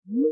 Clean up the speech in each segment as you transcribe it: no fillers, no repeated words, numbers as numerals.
We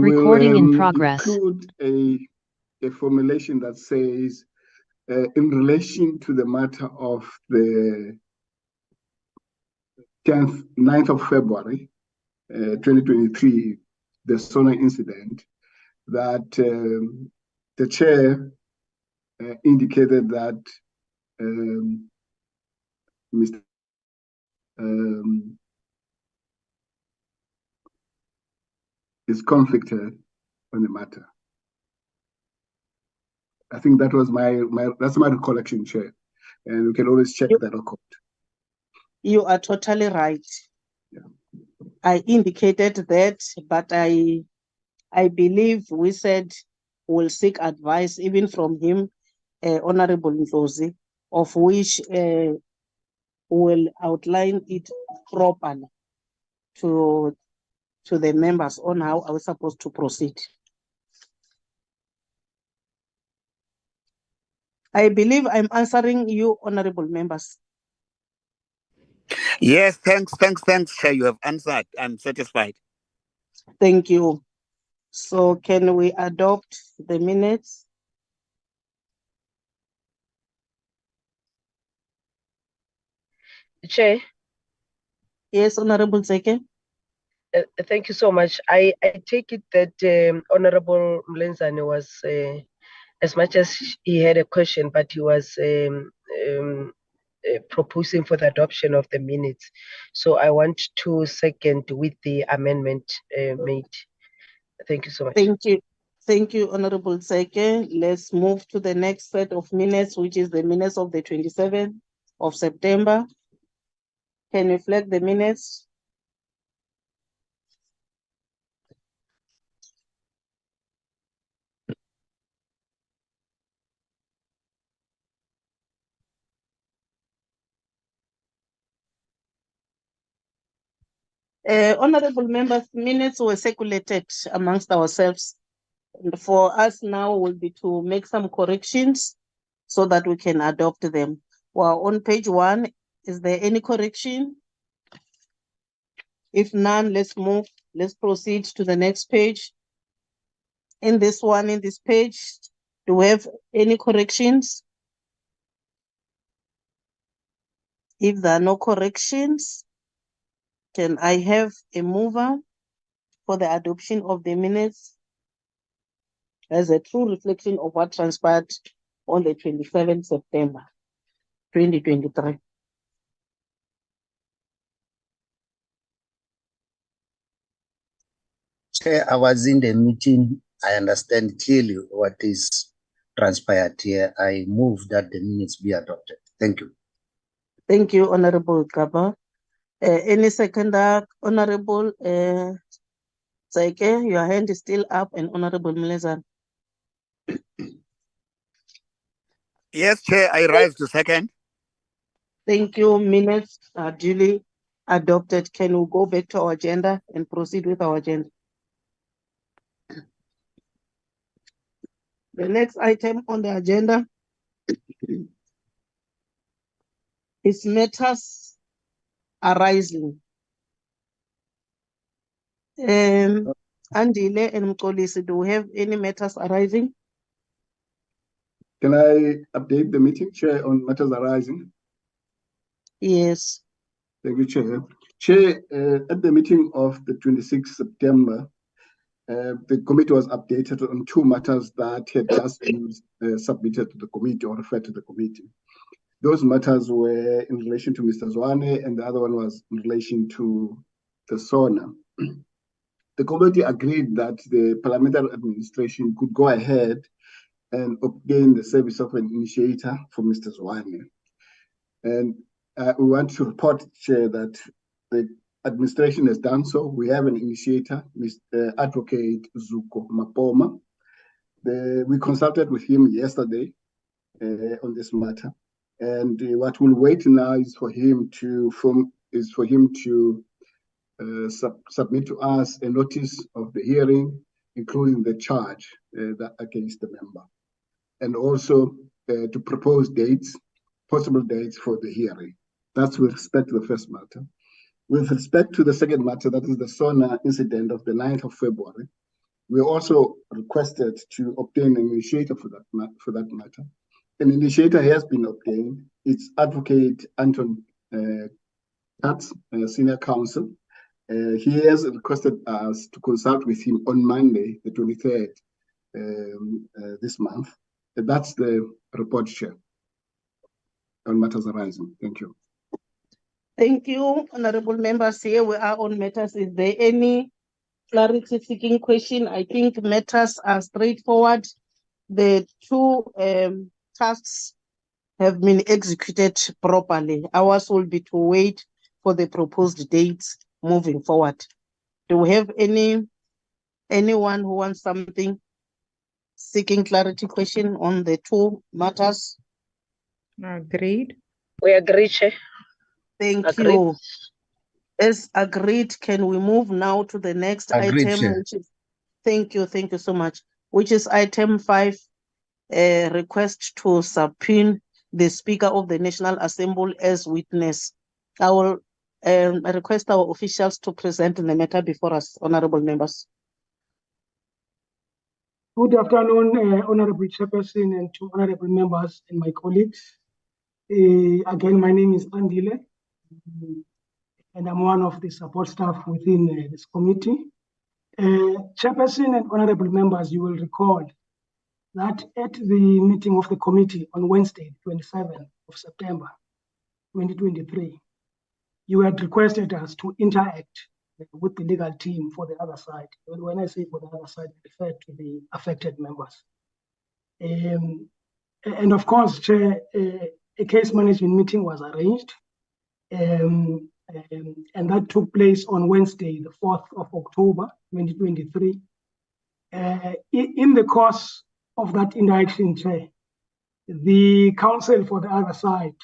will Recording in progress. include a formulation that says, in relation to the matter of the 9th of February, 2023, the Sona incident, that the chair indicated that Mr. Is conflicted on the matter. I think that was that's my recollection, Chair, and we can always check that record. You are totally right. Yeah. I indicated that, but I believe we said we'll seek advice even from him, Honorable Ndlozi, of which will outline it properly to the members on how are we supposed to proceed. I believe I'm answering you, honorable members. Yes, thanks, Chair. You have answered. I'm satisfied. Thank you. So can we adopt the minutes? Chair. Yes, Honorable Zeke. Thank you so much. I take it that Honorable Mlenzane was, as much as he had a question, but he was proposing for the adoption of the minutes. So I want to second with the amendment made. Thank you so much. Thank you. Thank you, Honorable Seke. Let's move to the next set of minutes, which is the minutes of the 27th of September. Can you flag the minutes? Honorable members, minutes were circulated amongst ourselves. And for us now will be to make some corrections so that we can adopt them. Well, on page 1, is there any correction? If none, let's proceed to the next page. In this page, do we have any corrections? If there are no corrections, can I have a mover for the adoption of the minutes as a true reflection of what transpired on the 27th September, 2023? Chair, I was in the meeting. I understand clearly what is transpired here. I move that the minutes be adopted. Thank you. Thank you, Honorable Kaba. Any seconder, Honorable Seke, your hand is still up, and Honorable Mlezana. Yes, Chair, I rise to second. Thank you. Minutes are duly adopted. Can we go back to our agenda and proceed with our agenda? The next item on the agenda is matters arising. Andile and Mkolisi, do we have any matters arising? Can I update the meeting, Chair, on matters arising? Yes. Thank you, Chair. Chair, at the meeting of the 26th September, the committee was updated on 2 matters that had just been submitted to the committee or referred to the committee. Those matters were in relation to Mr. Zwane, and the other one was in relation to the SONA. The committee agreed that the parliamentary administration could go ahead and obtain the service of an initiator for Mr. Zwane. And we want to report, Chair, that the administration has done so. We have an initiator, Mr. Advocate Zuko Mapoma. We consulted with him yesterday on this matter. And what we'll wait now is for him to submit to us a notice of the hearing, including the charge against the member, and also to propose possible dates for the hearing. That's with respect to the first matter. With respect to the second matter, that is the SONA incident of the 9th of February, we also requested to obtain an initiator for that matter. An initiator has been obtained. It's Advocate Anton Katz, Senior Counsel. He has requested us to consult with him on Monday, the 23rd, this month. And that's the report, Chair, on matters arising. Thank you. Thank you, honorable members. Here we are on matters. Is there any clarity-seeking question? I think matters are straightforward. The 2 tasks have been executed properly. Ours will be to wait for the proposed dates moving forward. Do we have anyone who wants something, seeking clarity question on the 2 matters? Agreed. We agree, Chair. Thank you. As agreed, can we move now to the next Agreed, item, Chair. which is, thank you so much, which is item 5, request to subpoena the Speaker of the National Assembly as witness. I will request our officials to present the matter before us, honorable members. Good afternoon, Honorable Chairperson and to honorable members and my colleagues. Again, my name is Andile, and I'm one of the support staff within this committee. Chairperson and honorable members, you will recall that at the meeting of the committee on Wednesday, 27th of September, 2023, you had requested us to interact with the legal team for the other side. When I say for the other side, I refer to the affected members. And of course, Chair, a case management meeting was arranged, and that took place on Wednesday, the 4th of October, 2023. In the course of that interaction, Chair, the counsel for the other side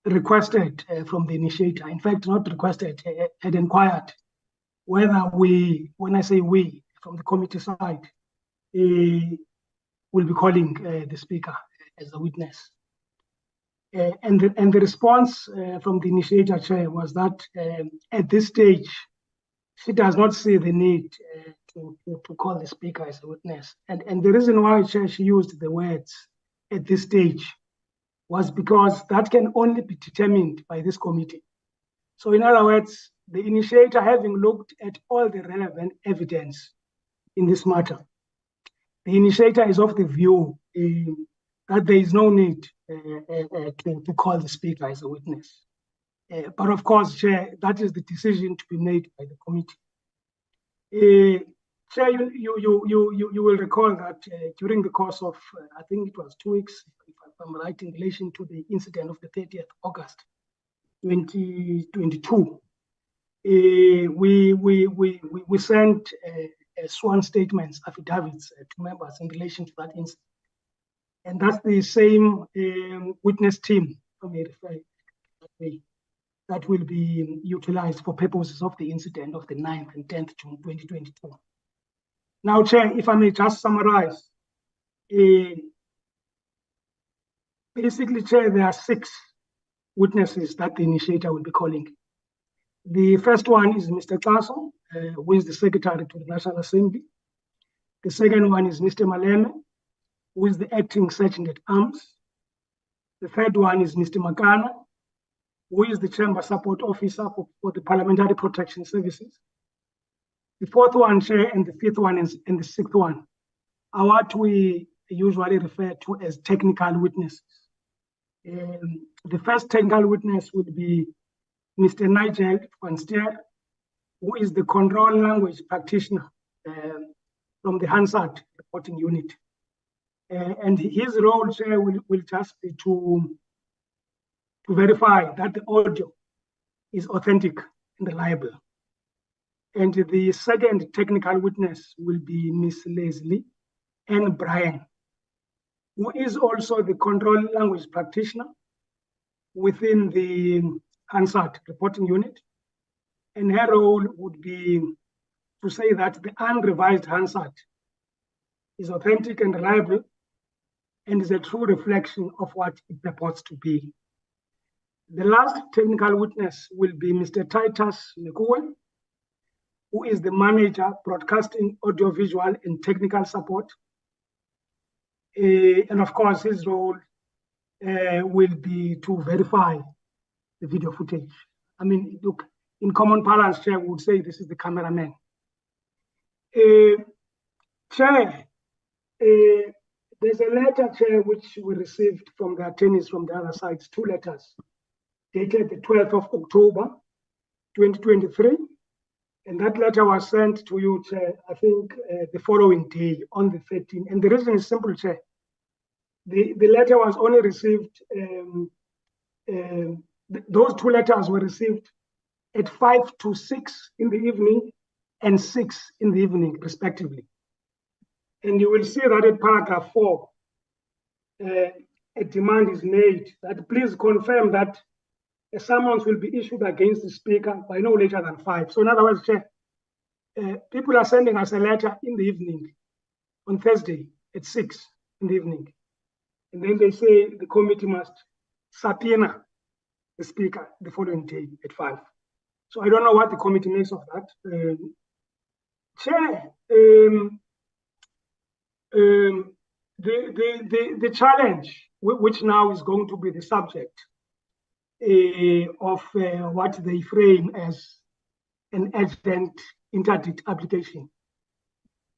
requested from the initiator, in fact, not requested, had inquired whether we, when I say we, from the committee side, will be calling the speaker as a witness. And the response from the initiator, Chair, was that at this stage, she does not see the need to call the speaker as a witness. And the reason why, Chair, she used the words at this stage was because that can only be determined by this committee. So in other words, the initiator, having looked at all the relevant evidence in this matter, the initiator is of the view that there is no need to call the speaker as a witness. But of course, Chair, that is the decision to be made by the committee. Chair, you will recall that during the course of, I think it was 2 weeks, if I'm right, in relation to the incident of the 30th August 2022, we sent sworn statements, affidavits to members in relation to that incident. And that's the same witness team, if I may refer that way, that will be utilized for purposes of the incident of the 9th and 10th June 2022. Now, Chair, if I may just summarize, basically, Chair, there are 6 witnesses that the initiator will be calling. The first one is Mr. Taso, who is the Secretary to the National Assembly. The second one is Mr. Maleme, who is the Acting Sergeant at Arms. The third one is Mr. Makana, who is the Chamber Support Officer for the Parliamentary Protection Services. The fourth one, Chair, and the fifth one and the sixth one are what we usually refer to as technical witnesses. The first technical witness would be Mr. Nigel van Stier, who is the control language practitioner from the Hansard reporting unit. And his role, Chair, will just be to verify that the audio is authentic and reliable. And the second technical witness will be Ms. Leslie N. Bryan, who is also the control language practitioner within the Hansard reporting unit. And her role would be to say that the unrevised Hansard is authentic and reliable and is a true reflection of what it purports to be. The last technical witness will be Mr. Titus Nekuwe, who is the manager, broadcasting, audiovisual, and technical support. And of course, his role will be to verify the video footage. I mean, look, in common parlance, Chair would say this is the cameraman. Chair, there's a letter, Chair, which we received from the attorneys from the other sides, 2 letters, dated the 12th of October, 2023. And that letter was sent to you, Chair, I think the following day on the 13th. And the reason is simple, Chair. The letter was only received, those 2 letters were received at 5 to 6 in the evening and 6 in the evening, respectively. And you will see that in paragraph 4, a demand is made that please confirm that a summons will be issued against the speaker by no later than 5. So in other words, Chair, people are sending us a letter in the evening on Thursday at 6 in the evening. And then they say the committee must subpoena the speaker the following day at 5. So I don't know what the committee makes of that. Chair, the challenge, which now is going to be the subject of what they frame as an urgent interdict application,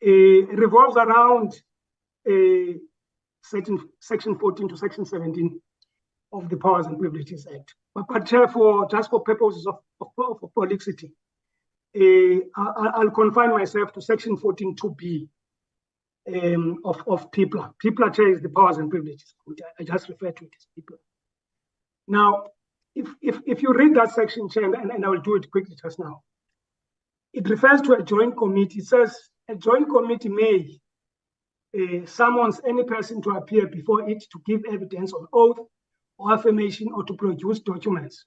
revolves around section 14 to section 17 of the Powers and Privileges Act. But Chair, just for purposes of prolixity, I'll confine myself to Section 14(2)(b) of PIPLA. PIPLA, Chair, is the Powers and Privileges. I just refer to it as PIPLA. Now, if you read that section, Chair, and I will do it quickly just now, it refers to a joint committee. It says a joint committee may summons any person to appear before it to give evidence on oath or affirmation or to produce documents,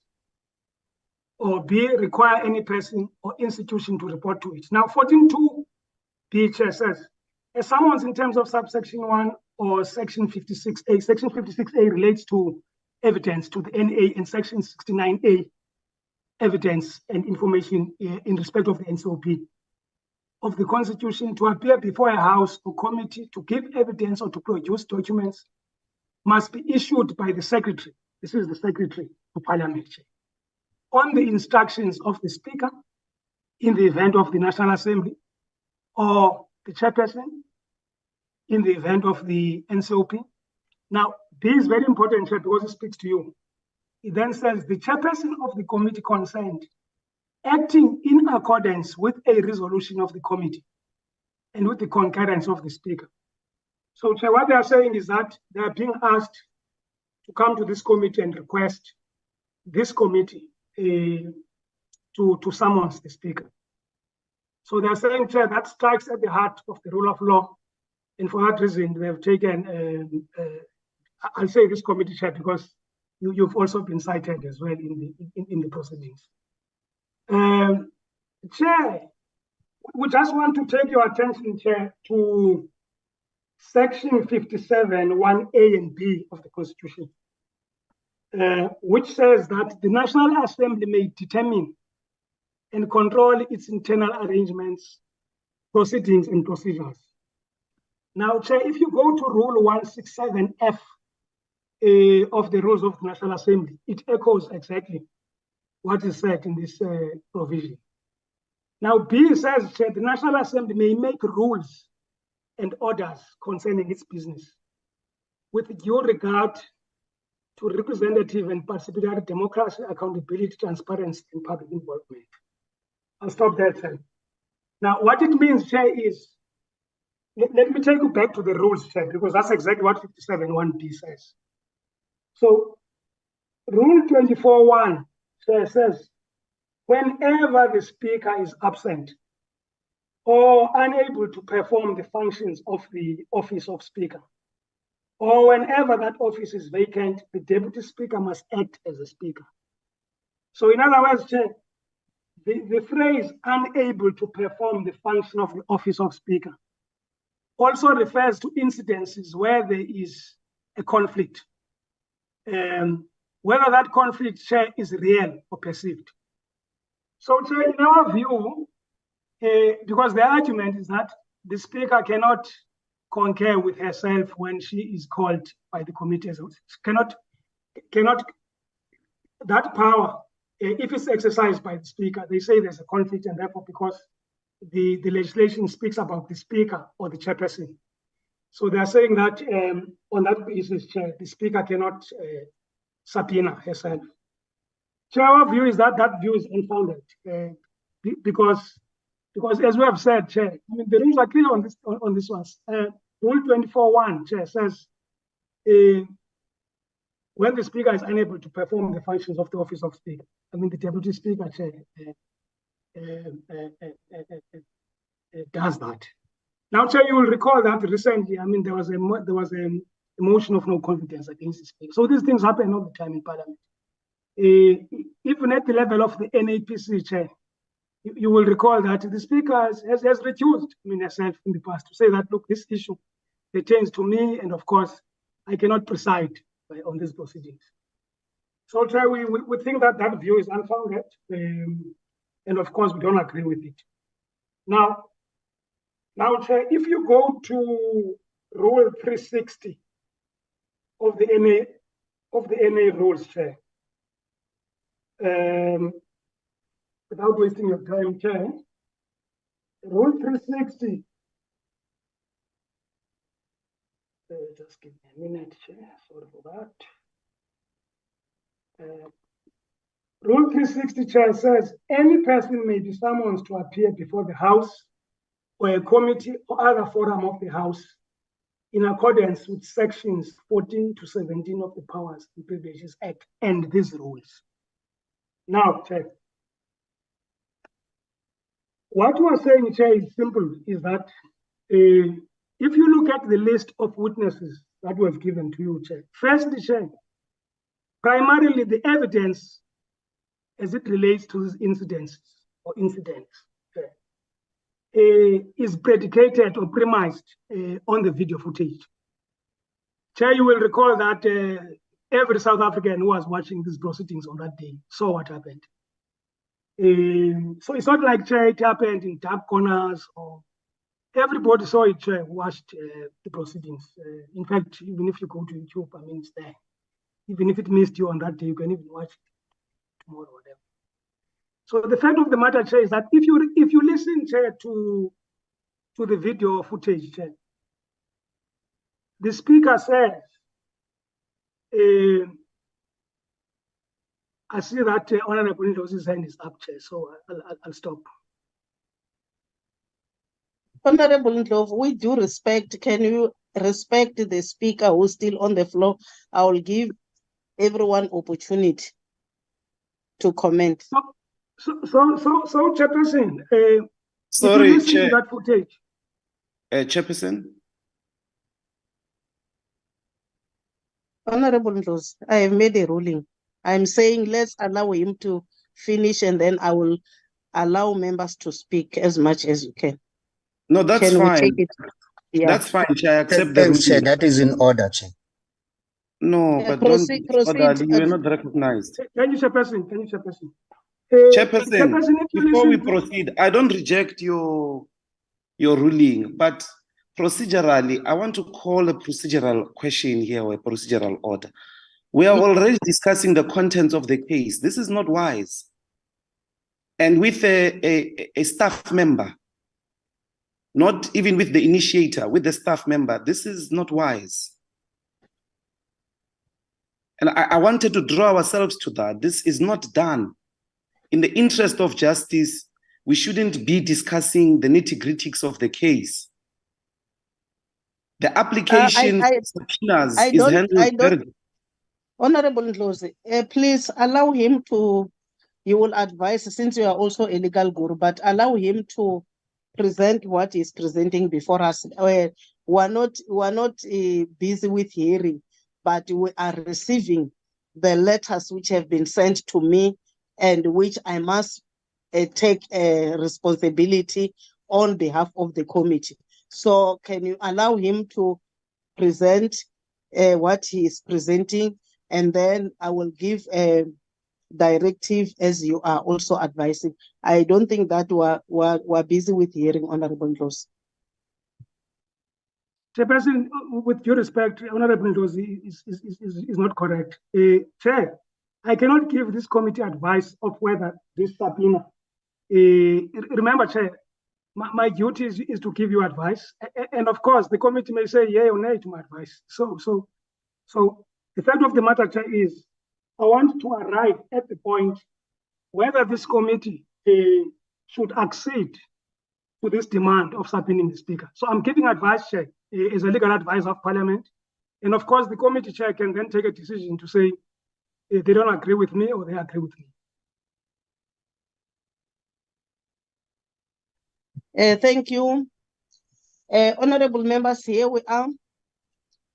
or B, require any person or institution to report to it. Now, 14(2)(b) Chair says, a summons in terms of subsection 1 or section 56A. Section 56A relates to evidence to the NA, and section 69A, evidence and information in respect of the NCOP of the Constitution, to appear before a house or committee to give evidence or to produce documents must be issued by the Secretary. This is the Secretary of Parliament, on the instructions of the Speaker in the event of the National Assembly, or the Chairperson in the event of the NCOP. Now, this is very important, Chair, because it speaks to you. It then says the Chairperson of the committee concerned, acting in accordance with a resolution of the committee and with the concurrence of the Speaker. So, Chair, what they are saying is that they are being asked to come to this committee and request this committee to summon the Speaker. So they are saying, Chair, that strikes at the heart of the rule of law, and for that reason, they have taken, I'll say this committee, Chair, because you've also been cited as well in the proceedings. Chair, we just want to take your attention, Chair, to Section 57, 1A and B of the Constitution, which says that the National Assembly may determine and control its internal arrangements, proceedings, and procedures. Now, Chair, if you go to Rule 167F of the Rules of the National Assembly, it echoes exactly what is said in this provision. Now, B says, Chair, the National Assembly may make rules and orders concerning its business with due regard to representative and participatory democracy, accountability, transparency, and public involvement. I'll stop there, Chair. Now, what it means, Chair, is, let me take you back to the rules, Chair, because that's exactly what 57(1)(b) says. So, Rule 24(1), Chair, says, whenever the Speaker is absent or unable to perform the functions of the office of Speaker, or whenever that office is vacant, the Deputy Speaker must act as a Speaker. So in other words, Chair, the phrase unable to perform the function of the office of Speaker also refers to incidences where there is a conflict, whether that conflict, Chair, is real or perceived. So, Chair, in our view, because the argument is that the Speaker cannot concur with herself when she is called by the committee, cannot that power, if it's exercised by the Speaker, they say there's a conflict, and therefore, because the legislation speaks about the Speaker or the Chairperson. So they are saying that on that basis, Chair, the Speaker cannot subpoena herself. Chair, our view is that that view is unfounded because as we have said, Chair, I mean, the rules are clear on this one. Rule 24(1), Chair, says when the Speaker is unable to perform the functions of the office of Speaker, I mean, the Deputy Speaker, Chair, does that. Now, Chair, you will recall that recently, I mean, there was a motion of no confidence against the Speaker. So these things happen all the time in Parliament. Even at the level of the NAPC, Chair, you will recall that the Speaker has recused, I mean, herself in the past to say that, look, this issue pertains to me, and of course, I cannot preside on these proceedings. So, Chair, we think that that view is unfounded, and of course, we don't agree with it. Now, Chair, if you go to Rule 360 of the NA rules, Chair, without wasting your time, Chair, Rule 360. Just give me a minute, Chair. Sorry for that. Rule 360, Chair, says any person may be summoned to appear before the House or a committee or other forum of the House in accordance with sections 14 to 17 of the Powers and Privileges Act and these rules. Now, Chair, what we are saying, Chair, is simple, is that if you look at the list of witnesses that we have given to you, Chair, firstly, Chair, primarily the evidence as it relates to these incidents or incidents is predicated or premised on the video footage. Chair, you will recall that every South African who was watching these proceedings on that day saw what happened. So it's not like, Chair, it happened in dark corners or everybody saw it, Chair, watched the proceedings. In fact, even if you go to YouTube, I mean, it's there. Even if it missed you on that day, you can even watch it tomorrow, whatever. So the fact of the matter, Chair, is that if you listen, Chair, to the video footage, Chair, the speaker says, I see that Honorable Ndlozi's hand is up, Chair, so I'll stop. Honorable Ndlovu, with due respect, can you respect the speaker who's still on the floor? I will give everyone opportunity to comment. So, Chairperson, Sorry, if you listen Chair. to that footage. Chairperson. Honorable Ndlovu, I have made a ruling. I'm saying let's allow him to finish and then I will allow members to speak as much as you can. No, that's Can we fine. take it? Yeah. That's fine, Chair. I accept the Thanks, Chair. ruling. That is in order, Chair. No, but proceed, don't order. You are not recognized. Can you, Chairperson? Can you, Chairperson? Chairperson, if you before we listen to- proceed, I don't reject your ruling, but procedurally, I want to call a procedural question here or a procedural order. We are already discussing the contents of the case. This is not wise. And with a staff member, not even with the initiator, with the staff member, this is not wise. And I wanted to draw ourselves to that. This is not done. In the interest of justice, we shouldn't be discussing the nitty-gritties of the case. The application of subpoenas is handled very good. Honorable Ndlovu, please allow him to, you will advise, since you are also a legal guru, but allow him to present what he's presenting before us. We are not busy with hearing, but we are receiving the letters which have been sent to me and which I must take responsibility on behalf of the committee. So can you allow him to present what he is presenting, and then I will give a directive as you are also advising. I don't think that we're busy with hearing, Honorable Ndlovu. Chairperson, with due respect, Honorable Ndlovu is not correct. Chair, I cannot give this committee advice of whether this subpoena. Remember, Chair, my duty is to give you advice, and of course, the committee may say yay or nay to my advice. So the fact of the matter, Chair, is I want to arrive at the point whether this committee should accede to this demand of subpoenaing the speaker. So I'm giving advice, Chair, as a legal advisor of Parliament, and of course, the committee chair can then take a decision to say they don't agree with me or they agree with me. Thank you. Honorable members, here we are.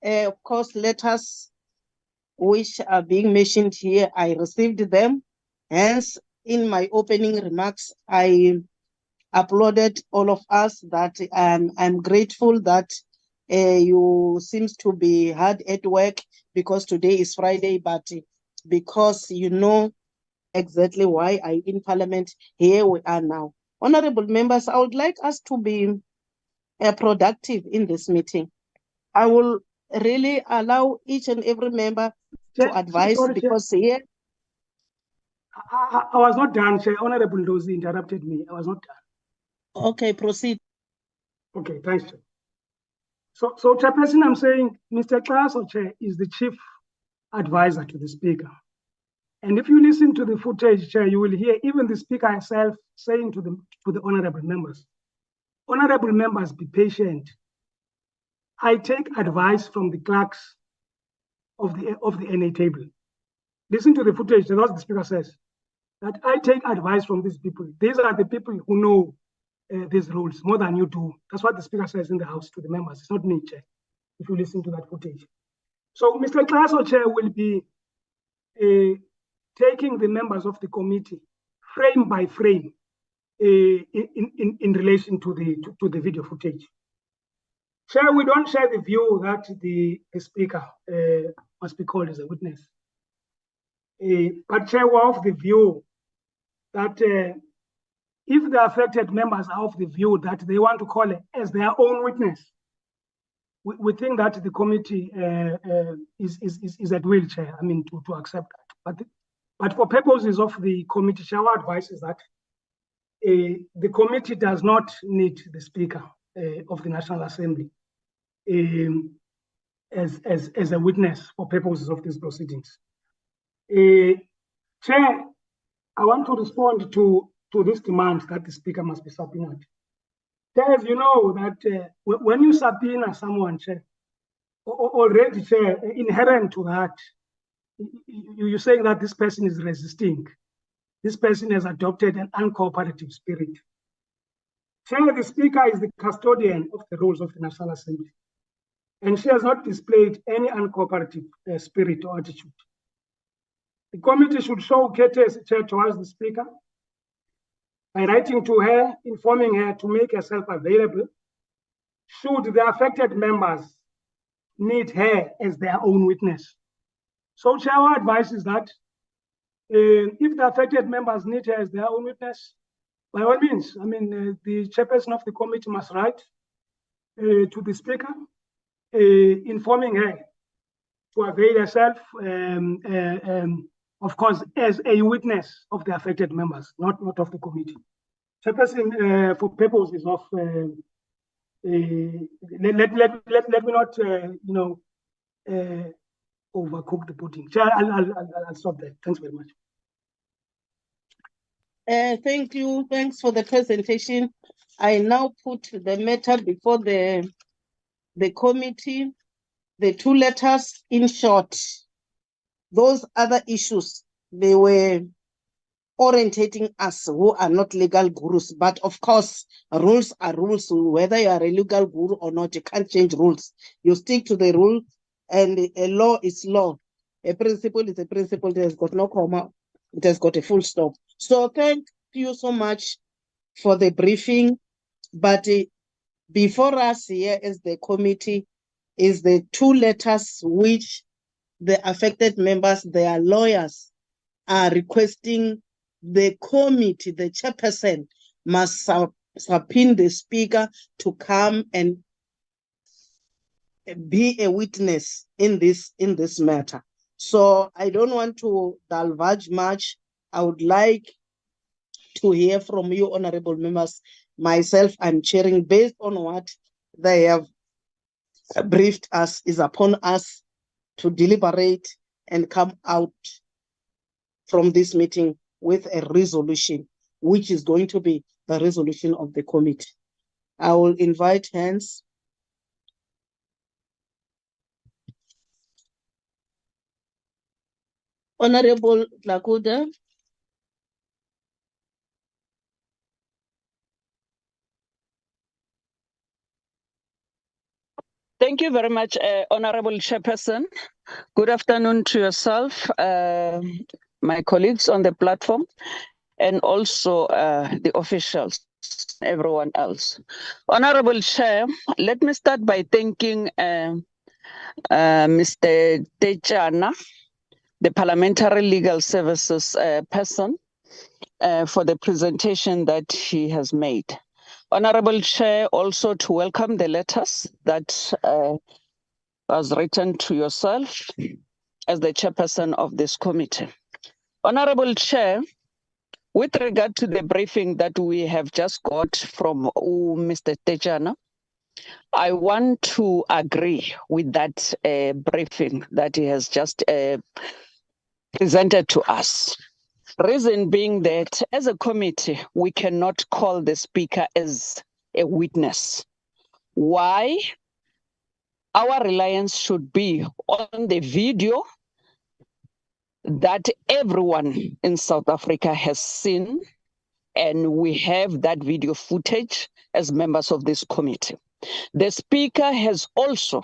Of course, letters which are being mentioned here, I received them. Hence, in my opening remarks, I applauded all of us that I'm grateful that you seems to be hard at work because today is Friday, but because you know exactly why I in Parliament, here we are now. Honorable members, I would like us to be productive in this meeting. I will really allow each and every member to advise because here. I was not done, Chair. Honorable Ndlovu interrupted me. I was not done. Okay, proceed. Okay, thanks, Chair. So Chairperson, I'm saying Mr. Klaas, Chair, is the chief advisor to the Speaker. And if you listen to the footage, Chair, you will hear even the speaker herself saying to the honorable members, honorable members, be patient. I take advice from the clerks of the NA table. Listen to the footage, that's what the speaker says, that I take advice from these people. These are the people who know these rules more than you do. That's what the speaker says in the House to the members. It's not me, Chair, if you listen to that footage. So Mr. Klaso, Chair, will be taking the members of the committee frame by frame in relation to the video footage. Chair, we don't share the view that the speaker must be called as a witness. But Chair, we're of the view that if the affected members are of the view that they want to call it as their own witness, we think that the committee is at will, Chair, I mean, to accept that. But for purposes of the committee, Chair, our advice is that the committee does not need the Speaker of the National Assembly as a witness for purposes of these proceedings. Chair, I want to respond to this demand that the Speaker must be subpoenaed. Chair, as you know that when you subpoena someone, Chair, already, Chair, inherent to that, you're saying that this person is resisting. This person has adopted an uncooperative spirit. Chair, the Speaker is the custodian of the rules of the National Assembly, and she has not displayed any uncooperative spirit or attitude. The committee should show courtesy, Chair, towards the Speaker by writing to her, informing her to make herself available should the affected members need her as their own witness. So, Chair, our advice is that if the affected members need her as their own witness, by all means, I mean, the chairperson of the committee must write to the Speaker, informing her to avail herself, of course, as a witness of the affected members, not of the committee. Chairperson, for purposes of, let me not, overcook the pudding. Chair, I'll stop there. Thanks very much. Thank you. Thanks for the presentation. I now put the matter before the committee. The two letters, in short, those other issues, they were orientating us who are not legal gurus. But of course, rules are rules. Whether you are a legal guru or not, you can't change rules. You stick to the rule, and a law is law. A principle is a principle. It has got no comma. It has got a full stop. So thank you so much for the briefing. But before us here as the committee is the two letters which the affected members, their lawyers, are requesting the committee, the chairperson, must subpoena the Speaker to come and be a witness in this matter. So I don't want to divulge much. I would like to hear from you, honorable members. Myself, I'm chairing based on what they have briefed us. Is upon us to deliberate and come out from this meeting with a resolution, which is going to be the resolution of the committee. I will invite hands. Honorable Lakuda. Thank you very much, Honorable Chairperson. Good afternoon to yourself, my colleagues on the platform, and also the officials, everyone else. Honorable Chair, let me start by thanking Mr. Tejana, the Parliamentary Legal Services person, for the presentation that he has made. Honorable Chair, also to welcome the letters that was written to yourself as the chairperson of this committee. Honorable Chair, with regard to the briefing that we have just got from Mr. Tejana, I want to agree with that briefing that he has just presented to us. Reason being that as a committee, we cannot call the speaker as a witness. Why? Our reliance should be on the video that everyone in South Africa has seen, and we have that video footage as members of this committee. The speaker has also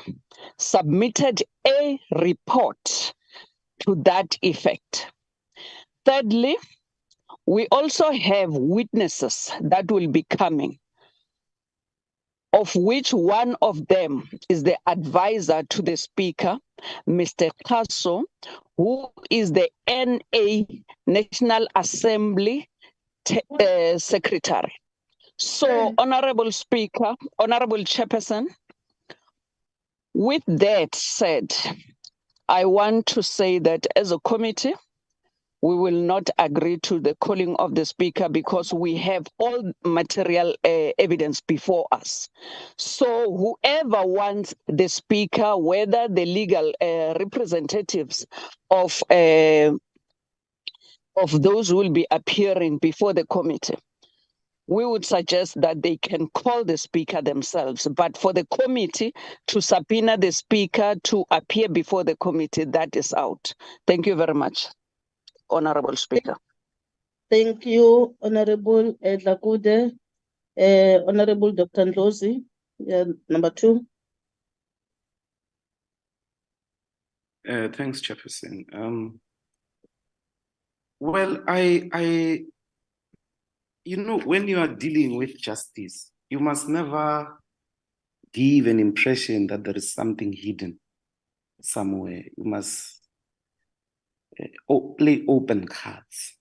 submitted a report to that effect. Thirdly, we also have witnesses that will be coming, of which one of them is the advisor to the speaker, Mr. Kaso, who is the NA, National Assembly Secretary. So, Honorable Speaker, Honorable Chairperson, with that said, I want to say that as a committee, we will not agree to the calling of the speaker because we have all material evidence before us. So whoever wants the speaker, whether the legal representatives of those who will be appearing before the committee, we would suggest that they can call the speaker themselves. But for the committee to subpoena the speaker to appear before the committee, that is out. Thank you very much, Honorable Speaker. Thank you, Honorable Dlakude. Honorable Dr. Ndlozi, number 2. Thanks, Chairperson. Well, you know, when you are dealing with justice, you must never give an impression that there is something hidden somewhere. You must play open cards.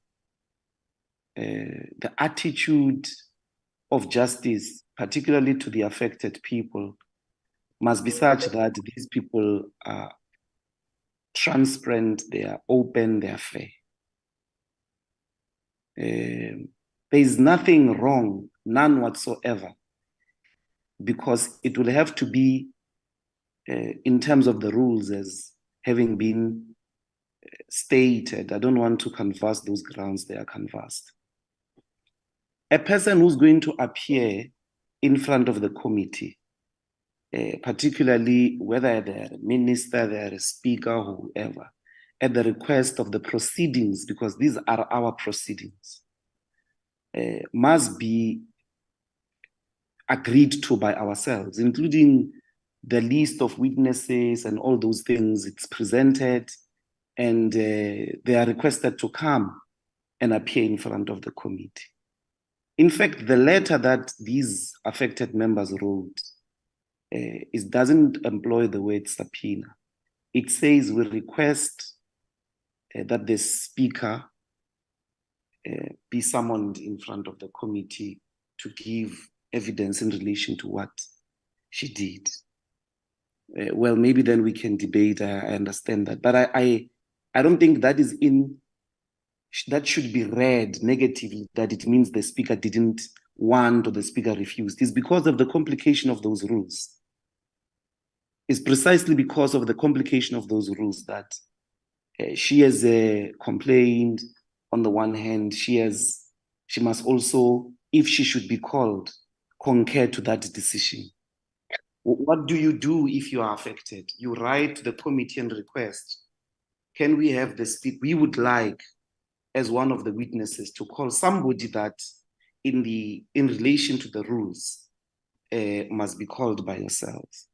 The attitude of justice, particularly to the affected people, must be such that these people are transparent, they are open, they are fair. There is nothing wrong, none whatsoever, because it will have to be in terms of the rules as having been stated. I don't want to canvass those grounds, they are canvassed. A person who's going to appear in front of the committee, particularly whether they're a minister, they're a speaker, whoever, at the request of the proceedings, because these are our proceedings, must be agreed to by ourselves, including the list of witnesses and all those things. It's presented and they are requested to come and appear in front of the committee. In fact, the letter that these affected members wrote doesn't employ the word subpoena. It says we request that the speaker be summoned in front of the committee to give evidence in relation to what she did. Well, maybe then we can debate. I understand that, but I don't think that is that should be read negatively, that it means the speaker didn't want or the speaker refused. It's because of the complication of those rules. It's precisely because of the complication of those rules that she has complained. On the one hand, she must also, if she should be called, concur to that decision. What do you do if you are affected? You write to the committee and request, can we have the speaker? We would like, as one of the witnesses, to call somebody that in relation to the rules must be called by yourselves.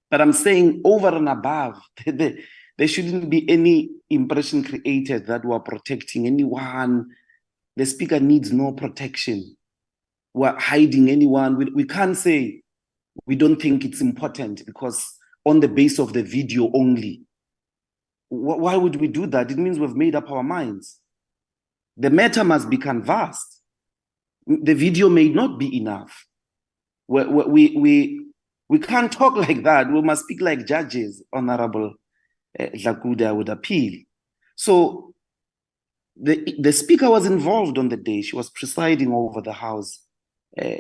But I'm saying over and above, there shouldn't be any impression created that we're protecting anyone. The speaker needs no protection. We're hiding anyone. We can't say we don't think it's important because on the basis of the video only. Why would we do that? It means we've made up our minds. The matter must be canvassed. The video may not be enough. We can't talk like that. We must speak like judges, Honorable Dlakude would appeal. So the speaker was involved on the day. She was presiding over the house.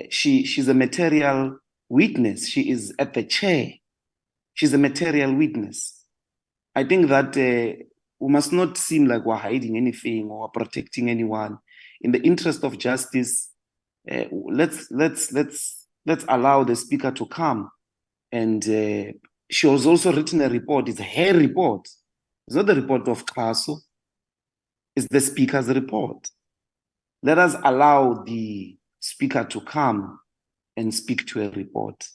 She's a material witness. She is at the chair. She's a material witness. I think that we must not seem like we're hiding anything or protecting anyone. In the interest of justice, let's allow the speaker to come. And she has also written a report. It's her report. It's not the report of CASO. It's the speaker's report. Let us allow the speaker to come and speak to a report.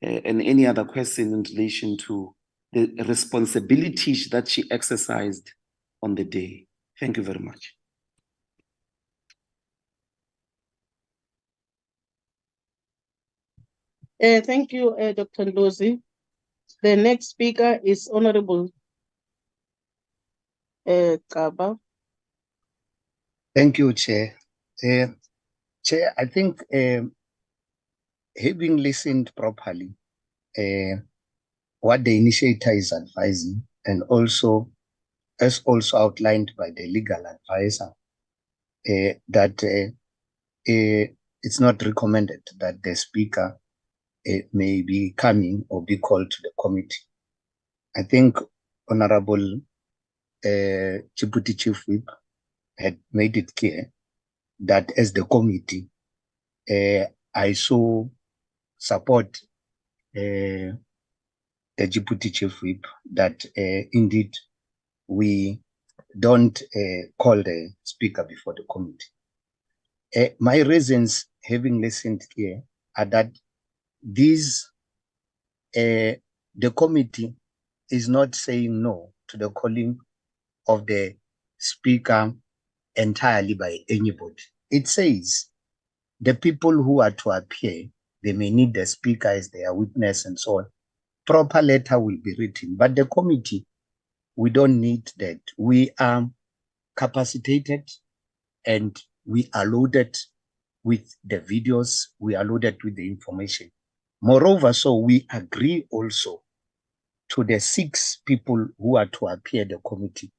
And any other question in relation to the responsibilities that she exercised on the day. Thank you very much. Thank you, Dr. Ndlozi. The next speaker is Honorable Kaba. Thank you, Chair. Chair, I think having listened properly, what the initiator is advising, and also as also outlined by the legal advisor, that it's not recommended that the speaker may be coming or be called to the committee. I think Honorable Deputy Chief Whip had made it clear that as the committee, I so support the Deputy Chief Whip that indeed we don't call the speaker before the committee. My reasons, having listened here, are that these, the committee is not saying no to the calling of the speaker entirely by anybody. It says the people who are to appear, they may need the speaker as their witness and so on. Proper letter will be written, but the committee, we don't need that. We are capacitated and we are loaded with the videos, we are loaded with the information. Moreover, so we agree also to the 6 people who are to appear the committee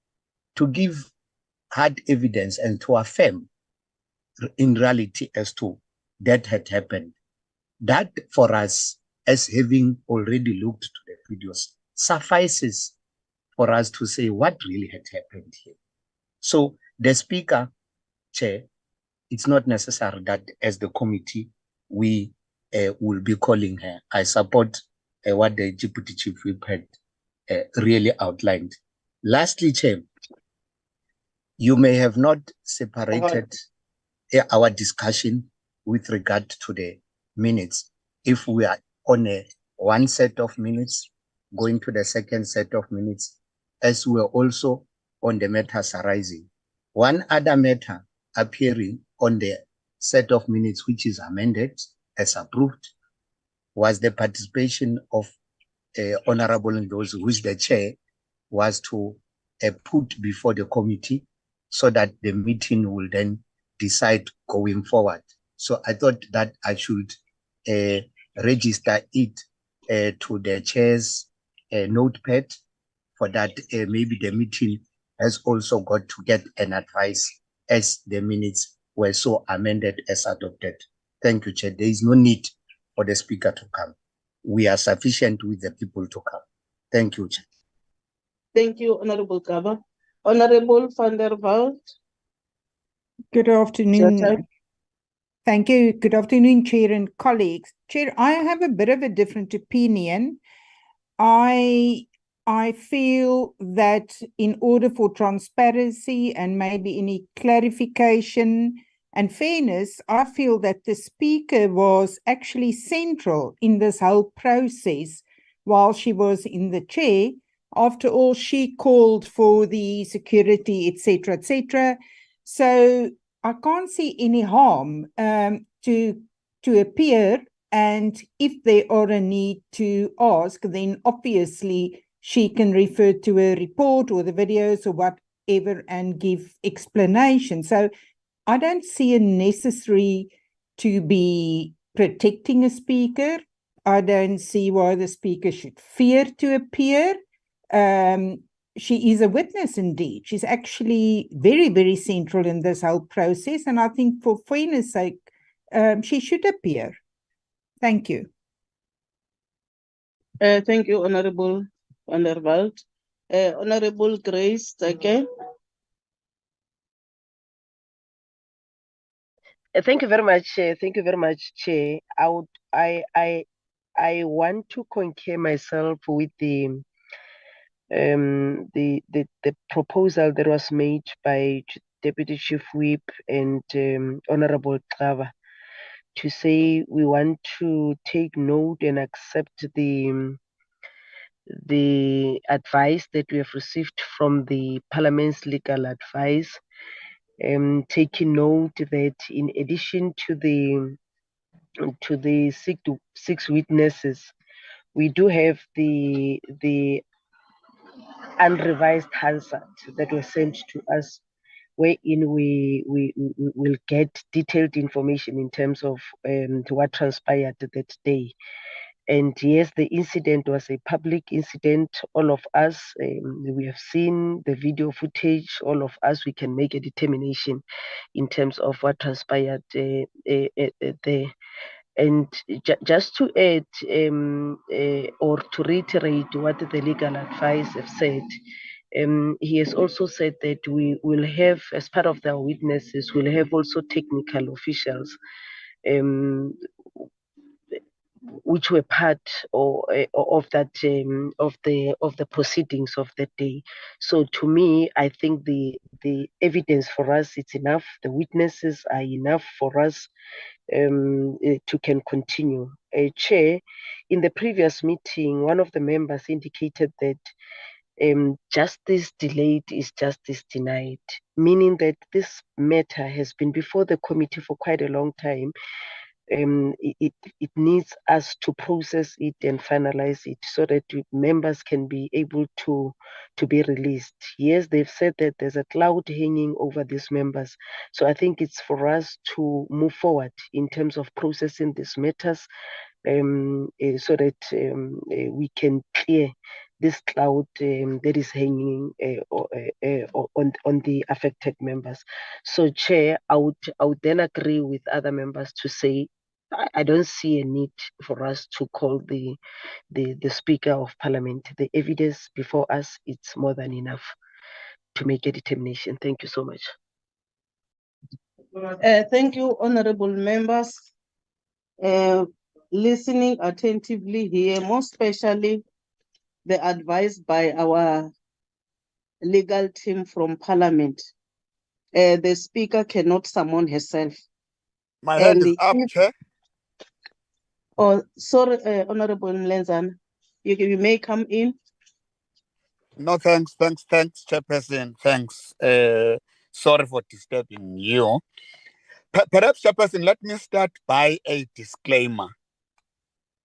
to give hard evidence and to affirm in reality as to that had happened. That for us, as having already looked to the videos, suffices for us to say what really had happened here. So the speaker, Chair, it's not necessary that as the committee, we will be calling her. I support what the Deputy Chief Whip had really outlined. Lastly, Chair, you may have not separated our discussion with regard to the minutes. If we are on one set of minutes, going to the second set of minutes, as we are also on the matters arising. One other matter appearing on the set of minutes which is amended as approved was the participation of Honorable Ndlozi, which the chair was to put before the committee so that the meeting will then decide going forward. So I thought that I should register it to the chair's notepad for that maybe the meeting has also got to get an advice as the minutes were so amended as adopted. Thank you, Chair. There is no need for the speaker to come. We are sufficient with the people to come. Thank you, Chair. Thank you, Honorable Kaba. Honorable van der Walt. Good afternoon. Thank you. Good afternoon, Chair and colleagues. Chair, I have a bit of a different opinion. I feel that in order for transparency and maybe any clarification and fairness, I feel that the speaker was actually central in this whole process while she was in the chair. After all, she called for the security, etc., etc. So I can't see any harm to appear, and if there are a need to ask, then obviously she can refer to a report or the videos or whatever and give explanation. So I don't see a necessary to be protecting a speaker. I don't see why the speaker should fear to appear. She is a witness indeed. She's actually very, very central in this whole process. And I think for fairness sake, she should appear. Thank you. Thank you, Honorable van der Walt. Honorable Grace, okay. Thank you very much. Thank you very much, Chair. I want to concur myself with the proposal that was made by Deputy Chief Whip and Honorable Klava to say we want to take note and accept the advice that we have received from the Parliament's legal advice, taking note that in addition to the six witnesses, we do have the unrevised Hansard that was sent to us, wherein we will get detailed information in terms of what transpired that day. And yes, the incident was a public incident. All of us, we have seen the video footage. All of us, we can make a determination in terms of what transpired there. And just to add or to reiterate what the legal advice have said, he has also said that we will have, as part of the witnesses, we'll have also technical officials which were part of that of the proceedings of the day. So to me, I think the evidence for us it's enough. The witnesses are enough for us to can continue. Chair, in the previous meeting, one of the members indicated that justice delayed is justice denied, meaning that this matter has been before the committee for quite a long time. It needs us to process it and finalize it so that members can be able to be released. Yes, they've said that there's a cloud hanging over these members. So I think it's for us to move forward in terms of processing these matters so that we can clear this cloud that is hanging on the affected members. So, Chair, I would then agree with other members to say I don't see a need for us to call the Speaker of Parliament. The evidence before us it's more than enough to make a determination. Thank you so much. Thank you, honorable members. Listening attentively here, most especially the advice by our legal team from Parliament. The Speaker cannot summon herself. My hand is up, Chair. Oh, sorry, Honorable Mlenzana, you may come in. No, thanks, Chairperson. Thanks. Sorry for disturbing you. Perhaps, Chairperson, let me start by a disclaimer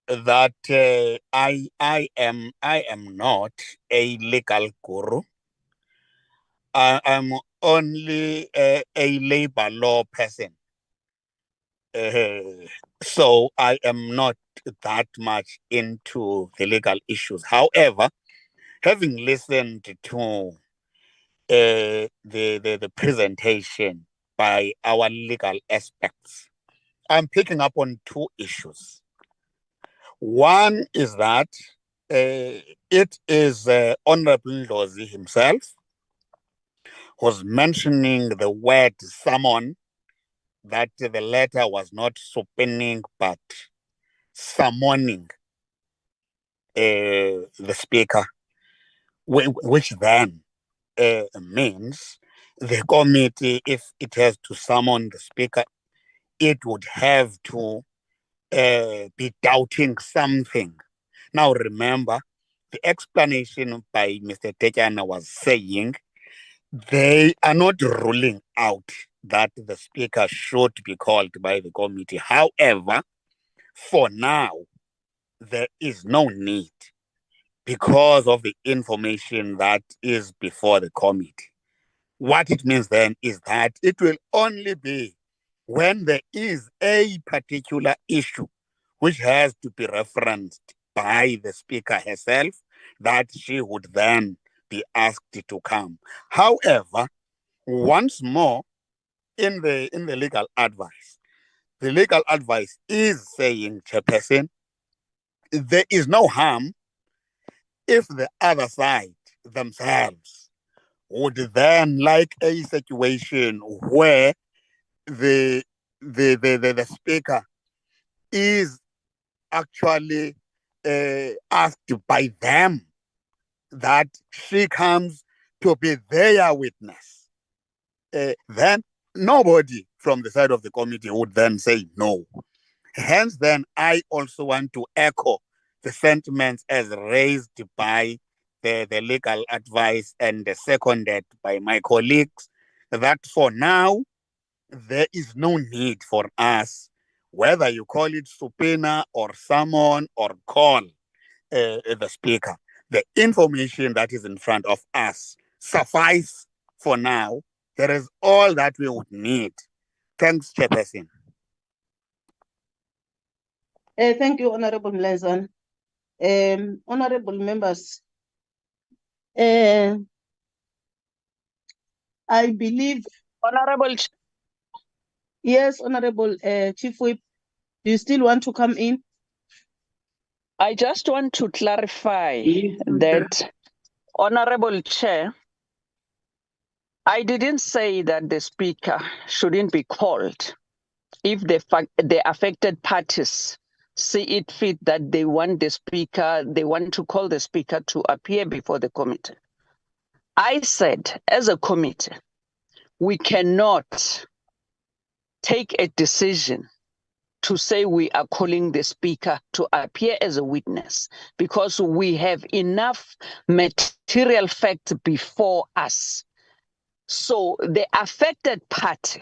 that I am not a legal guru. I'm only a labor law person. So I am not that much into the legal issues. However, having listened to the presentation by our legal experts, I'm picking up on two issues. One is that it is Honorable Ndlozi himself was mentioning the word summon, that the letter was not subpoenaing but summoning the Speaker, which then means the committee, if it has to summon the Speaker, it would have to be doubting something. Now remember, the explanation by Mr. Tekana was saying they are not ruling out that the Speaker should be called by the committee. However, for now, there is no need because of the information that is before the committee. What it means then is that it will only be when there is a particular issue which has to be referenced by the Speaker herself that she would then be asked to come. However, once more, in the legal advice, the legal advice is saying, Chairperson, there is no harm if the other side themselves would then like a situation where the speaker is actually asked by them that she comes to be their witness, then nobody from the side of the committee would then say no. Hence, then I also want to echo the sentiments as raised by the legal advice and seconded by my colleagues that for now, there is no need for us, whether you call it subpoena or summon or call the speaker. The information that is in front of us suffice for now. That is all that we would need. Thanks, Chairperson. Thank you, Honorable Mlenzan. Honorable members, I believe. Honorable. Yes, Honorable Chief Whip, do you still want to come in? I just want to clarify that, Honorable Chair, I didn't say that the speaker shouldn't be called if the affected parties see it fit that they want to call the speaker to appear before the committee. I said, as a committee, we cannot take a decision to say we are calling the speaker to appear as a witness because we have enough material facts before us. So the affected party,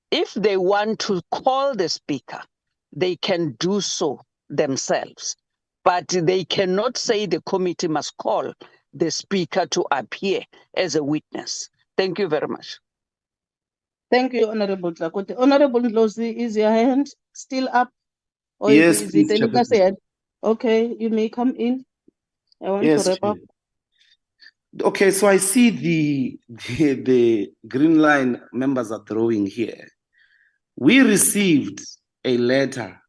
if they want to call the speaker, they can do so themselves. But they cannot say the committee must call the speaker to appear as a witness. Thank you very much. Thank you, Honorable Tlakote. Honorable Ndlozi, is your hand still up? Or Yes, is please, it a Chairperson. hand? Okay, you may come in. I want Yes, to wrap up. Okay, so I see the green line members are drawing here. We received a letter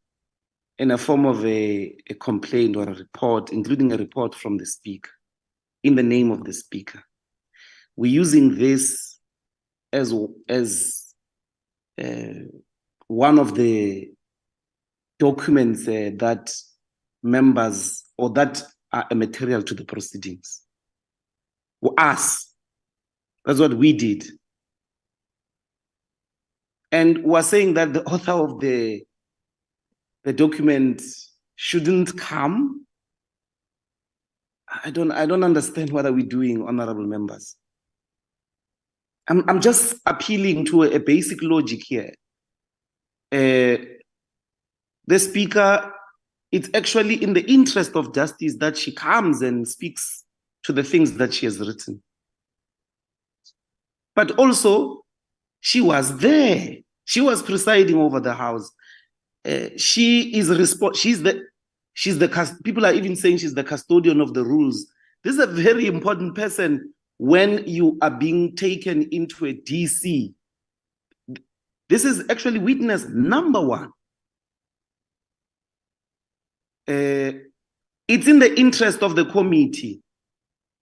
in a form of a complaint or a report, including a report from the speaker, in the name of the speaker. We're using this as one of the documents that members or that are a material to the proceedings. Us, that's what we did. And we're saying that the author of the document shouldn't come. I don't understand what are we doing, honorable members. I'm just appealing to a basic logic here. The speaker, it's actually in the interest of justice that she comes and speaks to the things that she has written. But also, she was there. She was presiding over the house. She's the people are even saying she's the custodian of the rules. This is a very important person when you are being taken into a DC. This is actually witness number one. It's in the interest of the committee.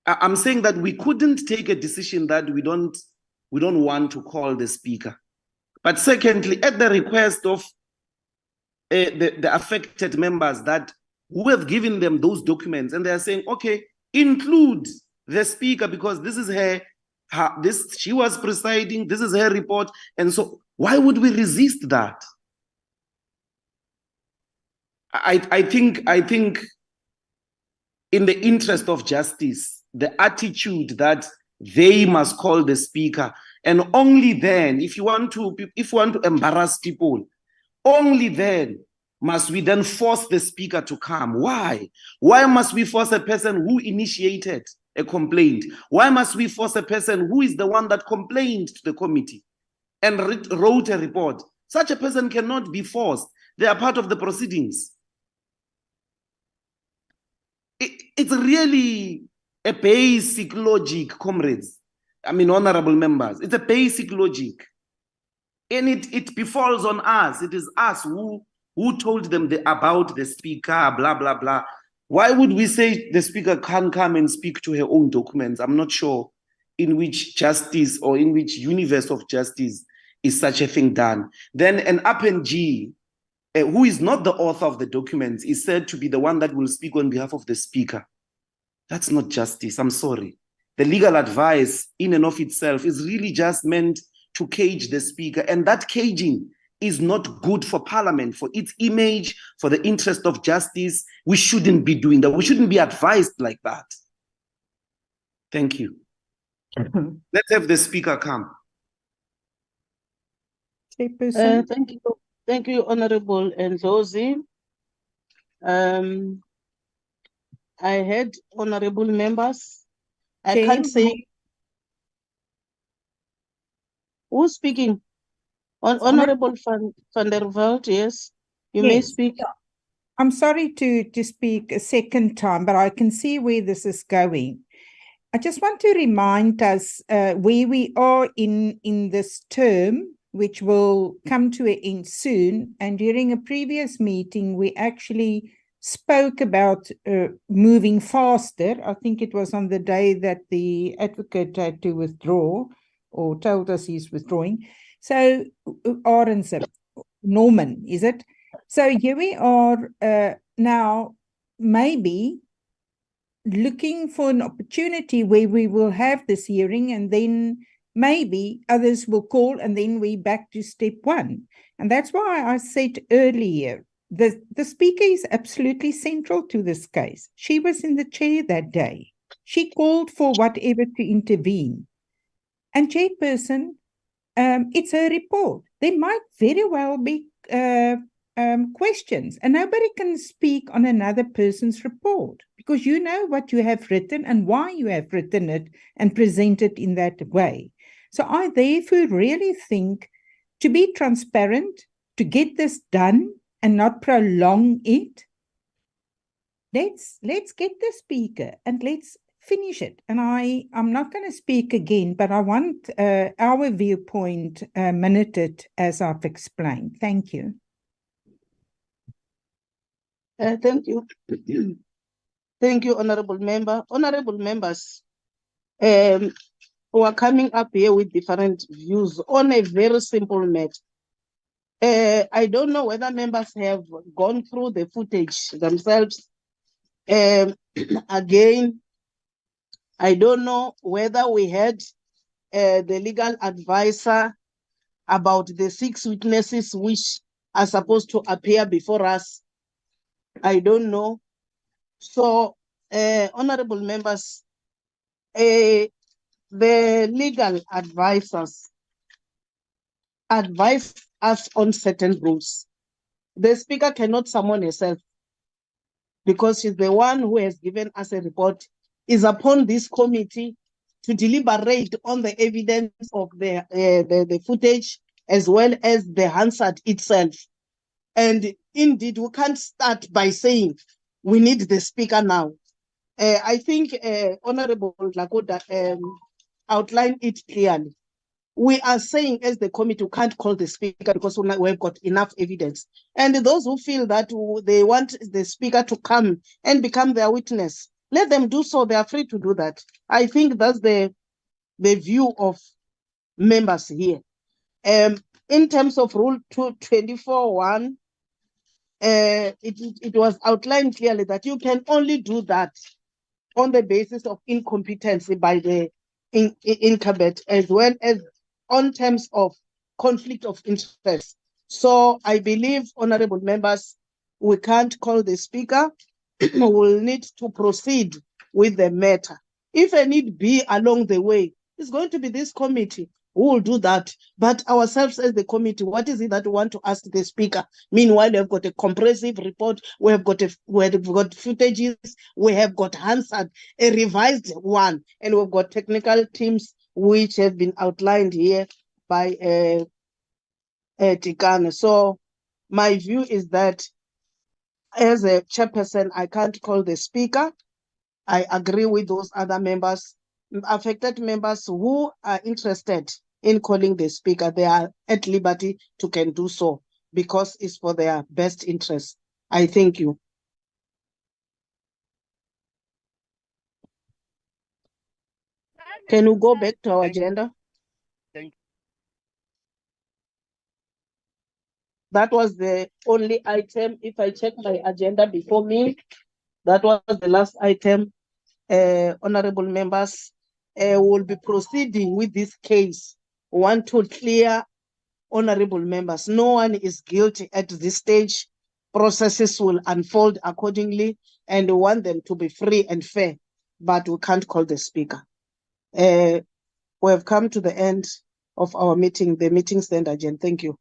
I'm saying that we couldn't take a decision that we don't want to call the speaker. But secondly, at the request of the affected members that who have given them those documents, and they are saying, okay, include the speaker because this is she was presiding, this is her report, and so why would we resist that? I think in the interest of justice, the attitude that they must call the speaker, and only then, if you want to embarrass people, only then must we then force the speaker to come. Why? Why must we force a person who initiated a complaint? Why must we force a person who is the one that complained to the committee and wrote a report? Such a person cannot be forced. They are part of the proceedings. It's really a basic logic, comrades. I mean, honorable members. It's a basic logic. And it befalls on us. It is us who told them about the speaker, blah, blah, blah. Why would we say the speaker can't come and speak to her own documents? I'm not sure in which justice or in which universe of justice is such a thing done. Then an appendee, who is not the author of the documents, is said to be the one that will speak on behalf of the speaker. That's not justice. I'm sorry. The legal advice in and of itself is really just meant to cage the speaker, and that caging is not good for Parliament, for its image, for the interest of justice. We shouldn't be doing that. We shouldn't be advised like that. Thank you. Let's have the speaker come. Chairperson. Thank you, Honorable Ndlozi. I heard honorable members. I Chair, can't say who's speaking. Honorable van der Veld, yes, you may Yes. speak. I'm sorry to speak a second time, but I can see where this is going. I just want to remind us where we are in this term, which will come to an end soon. And during a previous meeting, we actually spoke about moving faster. I think it was on the day that the advocate had to withdraw or told us he's withdrawing. So, Norman, is it? So here we are now, maybe looking for an opportunity where we will have this hearing, and then maybe others will call, and then we back to step one. And that's why I said earlier, the speaker is absolutely central to this case. She was in the chair that day. She called for whatever to intervene. And chairperson, it's her report. There might very well be questions, and nobody can speak on another person's report because you know what you have written and why you have written it and present it in that way. So I therefore really think, to be transparent, to get this done and not prolong it, let's get the speaker and let's finish it. And I'm not going to speak again, but I want our viewpoint minuted as I've explained. Thank you. Thank you. Thank you, honorable member. Honorable members, who are coming up here with different views on a very simple matter. I don't know whether members have gone through the footage themselves. Again, I don't know whether we had the legal advisor about the 6 witnesses which are supposed to appear before us. I don't know. So, honorable members, the legal advisors advise us on certain rules. The speaker cannot summon herself because she's the one who has given us a report. Is upon this committee to deliberate on the evidence of the footage as well as the Hansard itself. And indeed, we can't start by saying we need the speaker now. I think Honorable Lakoda outlined it clearly. We are saying as the committee, we can't call the speaker because we've got enough evidence. And those who feel that they want the speaker to come and become their witness, let them do so. They are free to do that. I think that's the view of members here. In terms of Rule 224.1, it was outlined clearly that you can only do that on the basis of incompetency by the incumbent, as well as on terms of conflict of interest. So I believe, honorable members, we can't call the speaker. We will need to proceed with the matter. If a need be along the way, it's going to be this committee who will do that. But ourselves as the committee, what is it that we want to ask the speaker? Meanwhile, we have got a comprehensive report, we have got footages, we have got Hansard, a revised one, and we've got technical teams which have been outlined here by Tikane. So my view is that as a chairperson, I can't call the speaker. I agree with those other members, affected members who are interested in calling the speaker. They are at liberty to can do so because it's for their best interest. I thank you. Can we go back to our Thank you. agenda? Thank you. That was the only item. If I check my agenda before me, that was the last item. Honorable members, will be proceeding with this case. Want to clear, honorable members, no one is guilty at this stage. Processes will unfold accordingly, and we want them to be free and fair, but we can't call the speaker. We have come to the end of our meeting. The meeting stand adjourned. Thank you.